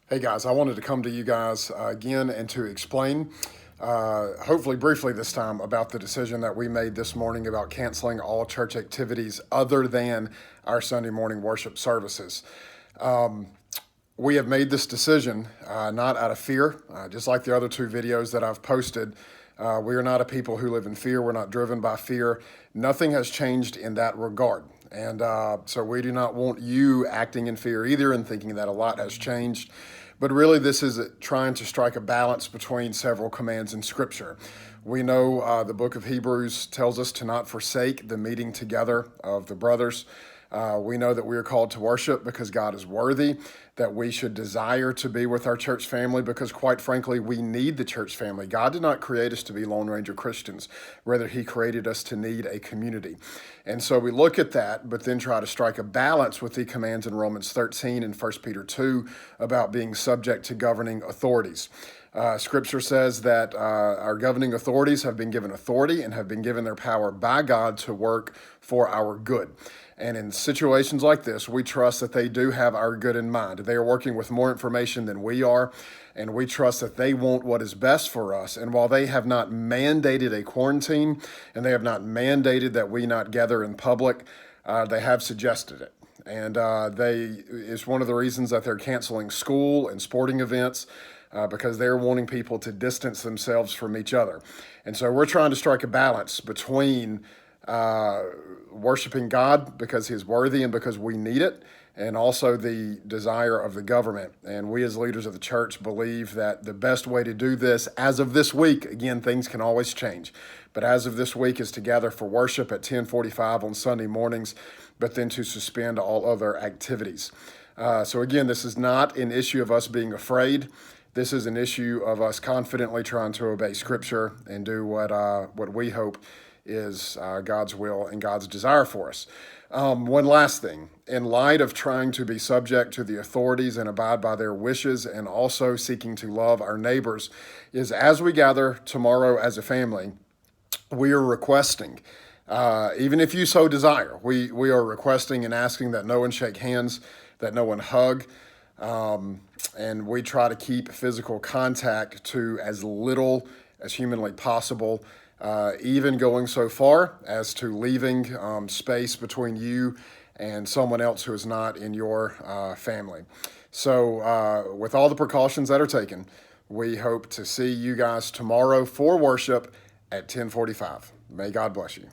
Hey guys, I wanted to come to you guys again and to explain, hopefully briefly this time, about the decision that we made this morning about canceling all church activities other than our Sunday morning worship services. We have made this decision not out of fear, just like the other two videos that I've posted. We are not a people who live in fear. We're not driven by fear. Nothing has changed in that regard. And so we do not want you acting in fear either and thinking that a lot has changed. But really, this is trying to strike a balance between several commands in Scripture. We know the book of Hebrews tells us to not forsake the meeting together of the brothers. We know that we are called to worship because God is worthy, that we should desire to be with our church family because, quite frankly, we need the church family. God did not create us to be Lone Ranger Christians. Rather, He created us to need a community. And so we look at that, but then try to strike a balance with the commands in Romans 13 and 1 Peter 2 about being subject to governing authorities. Scripture says that our governing authorities have been given authority and have been given their power by God to work for our good. And in situations like this, we trust that they do have our good in mind. They are working with more information than we are, and we trust that they want what is best for us. And while they have not mandated a quarantine and they have not mandated that we not gather in public, they have suggested it. And it's one of the reasons that they're canceling school and sporting events. Because they're wanting people to distance themselves from each other. And so we're trying to strike a balance between worshiping God because He's worthy and because we need it, and also the desire of the government. And we as leaders of the church believe that the best way to do this, as of this week, again, things can always change, but as of this week is to gather for worship at 10:45 on Sunday mornings, but then to suspend all other activities. So again, this is not an issue of us being afraid. This is an issue of us confidently trying to obey Scripture and do what we hope is God's will and God's desire for us. One last thing. In light of trying to be subject to the authorities and abide by their wishes and also seeking to love our neighbors, is as we gather tomorrow as a family, we are requesting, even if you so desire, we are requesting and asking that no one shake hands, that no one hug, and we try to keep physical contact to as little as humanly possible, even going so far as to leaving space between you and someone else who is not in your family. So with all the precautions that are taken, we hope to see you guys tomorrow for worship at 10:45. May God bless you.